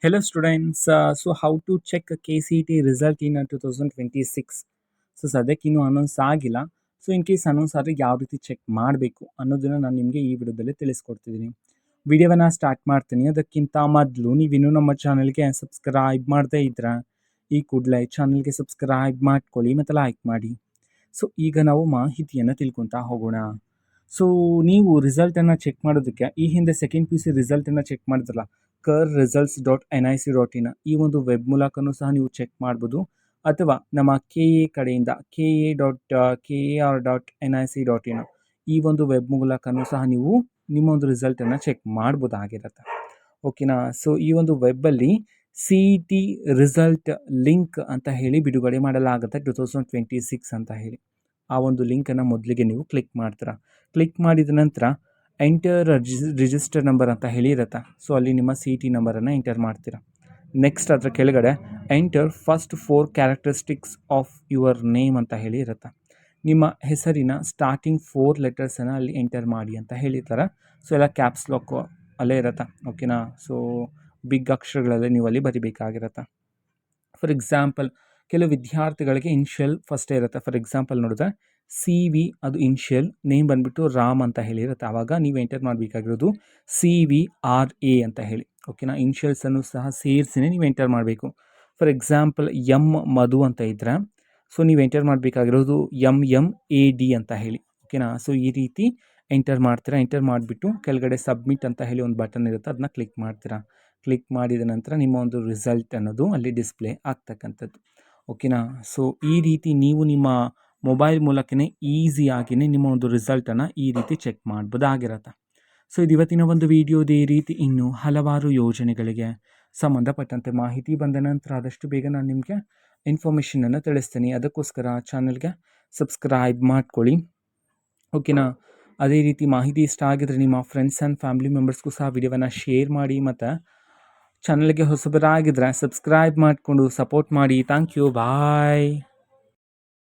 Hello students, so how to check a KCET result in 2026. So ಸದ್ಯಕ್ಕೆ ಇನ್ನೂ announce ಆಗಿಲ್ಲ. So in case announce ಆದರೆ ಯಾವ ರೀತಿ ಚೆಕ್ ಮಾಡಬೇಕು ಅನ್ನೋದನ್ನು ನಾನು ನಿಮಗೆ ಈ ವಿಡಿಯೋದಲ್ಲಿ ತಿಳಿಸ್ಕೊಡ್ತಿದ್ದೀನಿ. ವಿಡಿಯೋವನ್ನು ಸ್ಟಾರ್ಟ್ ಮಾಡ್ತೀನಿ. ಅದಕ್ಕಿಂತ ಮೊದಲು ನೀವಿನ್ನೂ ನಮ್ಮ ಚಾನಲ್ಗೆ ಸಬ್ಸ್ಕ್ರೈಬ್ ಮಾಡದೇ ಇದ್ರೆ ಈ ಕೂಡಲೇ ಚಾನಲ್ಗೆ ಸಬ್ಸ್ಕ್ರೈಬ್ ಮಾಡ್ಕೊಳ್ಳಿ ಮತ್ತು ಲೈಕ್ ಮಾಡಿ. ಸೊ ಈಗ ನಾವು ಮಾಹಿತಿಯನ್ನು ತಿಳ್ಕೊತಾ ಹೋಗೋಣ. ಸೊ ನೀವು ರಿಸಲ್ಟನ್ನು ಚೆಕ್ ಮಾಡೋದಕ್ಕೆ ಈ ಹಿಂದೆ ಸೆಕೆಂಡ್ ಪಿ ಯು ಸಿ ರಿಸಲ್ಟನ್ನು ಚೆಕ್ ಮಾಡಿದ್ರಲ್ಲ, KERResults.nic.in ಈ ಒಂದು ವೆಬ್ ಮೂಲಕನೂ ಸಹ ನೀವು ಚೆಕ್ ಮಾಡ್ಬೋದು. ಅಥವಾ ನಮ್ಮ KA ಕಡೆಯಿಂದ KA.KAR.nic.in ಈ ಒಂದು ವೆಬ್ ಮೂಲಕನೂ ಸಹ ನೀವು ನಿಮ್ಮ ಒಂದು ರಿಸಲ್ಟನ್ನು ಚೆಕ್ ಮಾಡ್ಬೋದಾಗಿರುತ್ತೆ. ಓಕೆನಾ. ಸೊ ಈ ಒಂದು ವೆಬ್ಬಲ್ಲಿ CET ರಿಸಲ್ಟ್ ಲಿಂಕ್ ಅಂತ ಹೇಳಿ ಬಿಡುಗಡೆ ಮಾಡಲಾಗುತ್ತೆ 2026 ಅಂತ ಹೇಳಿ. ಆ ಒಂದು ಲಿಂಕನ್ನು ಮೊದಲಿಗೆ ನೀವು ಕ್ಲಿಕ್ ಮಾಡ್ತೀರಾ. ಕ್ಲಿಕ್ ಮಾಡಿದ ನಂತರ ಎಂಟರ್ ರಿಜಿಸ್ಟರ್ ನಂಬರ್ ಅಂತ ಹೇಳಿ ಇರುತ್ತೆ. ಸೊ ಅಲ್ಲಿ ನಿಮ್ಮ CET ನಂಬರನ್ನು ಎಂಟರ್ ಮಾಡ್ತೀರಾ. ನೆಕ್ಸ್ಟ್ ಅದರ ಕೆಳಗಡೆ enter first 4 characteristics of your name ಅಂತ ಹೇಳಿ ಇರುತ್ತೆ. ನಿಮ್ಮ ಹೆಸರಿನ ಸ್ಟಾರ್ಟಿಂಗ್ 4 ಲೆಟರ್ಸನ್ನು ಅಲ್ಲಿ ಎಂಟರ್ ಮಾಡಿ ಅಂತ ಹೇಳಿರ್ತಾರೆ. ಸೊ ಎಲ್ಲ ಕ್ಯಾಪ್ಸ್ ಲಾಕ್ ಅಲ್ಲೇ ಇರುತ್ತೆ. ಓಕೆನಾ. ಸೊ ಬಿಗ್ ಅಕ್ಷರಗಳಲ್ಲೇ ನೀವು ಅಲ್ಲಿ ಬರಿಬೇಕಾಗಿರುತ್ತೆ. ಫಾರ್ ಎಕ್ಸಾಂಪಲ್ ಕೆಲವು ವಿದ್ಯಾರ್ಥಿಗಳಿಗೆ ಇನ್ಷಿಯಲ್ ಫಸ್ಟೇ ಇರುತ್ತೆ. ಫಾರ್ ಎಕ್ಸಾಂಪಲ್ ನೋಡಿದ್ರೆ CV ಅದು ಇನ್ಷಿಯಲ್, ನೇಮ್ ಬಂದುಬಿಟ್ಟು ರಾಮ್ ಅಂತ ಹೇಳಿರುತ್ತೆ. ಆವಾಗ ನೀವು ಎಂಟರ್ ಮಾಡಬೇಕಾಗಿರೋದು CVRA ಅಂತ ಹೇಳಿ. ಓಕೆನಾ. ಇನ್ಷಿಯಲ್ಸನ್ನು ಸಹ ಸೇರಿಸಿನೇ ನೀವು ಎಂಟರ್ ಮಾಡಬೇಕು. ಫಾರ್ ಎಕ್ಸಾಂಪಲ್ ಮಧು ಅಂತ ಇದ್ದರೆ ಸೊ ನೀವು ಎಂಟರ್ ಮಾಡಬೇಕಾಗಿರೋದು MMAD ಅಂತ ಹೇಳಿ. ಓಕೆನಾ. ಸೊ ಈ ರೀತಿ ಎಂಟರ್ ಮಾಡ್ತೀರಾ. ಎಂಟರ್ ಮಾಡಿಬಿಟ್ಟು ಕೆಳಗಡೆ ಸಬ್ಮಿಟ್ ಅಂತ ಹೇಳಿ ಒಂದು ಬಟನ್ ಇರುತ್ತೆ, ಅದನ್ನ ಕ್ಲಿಕ್ ಮಾಡ್ತೀರಾ. ಕ್ಲಿಕ್ ಮಾಡಿದ ನಂತರ ನಿಮ್ಮ ಒಂದು ರಿಸಲ್ಟ್ ಅನ್ನೋದು ಅಲ್ಲಿ ಡಿಸ್ಪ್ಲೇ ಆಗ್ತಕ್ಕಂಥದ್ದು. ಓಕೆನಾ. ಸೊ ಈ ರೀತಿ ನೀವು ನಿಮ್ಮ ಮೊಬೈಲ್ ಮೂಲಕನೇ ಈಸಿಯಾಗಿಯೇ ನಿಮ್ಮ ಒಂದು ರಿಸಲ್ಟನ್ನು ಈ ರೀತಿ ಚೆಕ್ ಮಾಡ್ಬೋದಾಗಿರುತ್ತೆ. ಸೊ ಇದು ಇವತ್ತಿನ ಒಂದು ವಿಡಿಯೋದೇ ರೀತಿ ಇನ್ನೂ ಹಲವಾರು ಯೋಜನೆಗಳಿಗೆ ಸಂಬಂಧಪಟ್ಟಂತೆ ಮಾಹಿತಿ ಬಂದ ನಂತರ ಆದಷ್ಟು ಬೇಗ ನಾನು ನಿಮಗೆ ಇನ್ಫಾರ್ಮೇಷನನ್ನು ತಿಳಿಸ್ತೀನಿ. ಅದಕ್ಕೋಸ್ಕರ ಚಾನಲ್ಗೆ ಸಬ್ಸ್ಕ್ರೈಬ್ ಮಾಡ್ಕೊಳ್ಳಿ. ಓಕೆನಾ. ಅದೇ ರೀತಿ ಮಾಹಿತಿ ಇಷ್ಟ ಆಗಿದ್ರೆ ನಿಮ್ಮ ಫ್ರೆಂಡ್ಸ್ ಆ್ಯಂಡ್ ಫ್ಯಾಮಿಲಿ ಮೆಂಬರ್ಸ್ಗೂ ಸಹ ವಿಡಿಯೋವನ್ನು ಶೇರ್ ಮಾಡಿ ಮತ್ತು ಚಾನಲ್ಗೆ ಹೊಸಬರಾಗಿದ್ದರೆ ಸಬ್ಸ್ಕ್ರೈಬ್ ಮಾಡಿಕೊಂಡು ಸಪೋರ್ಟ್ ಮಾಡಿ. Thank you. ಬಾಯ್.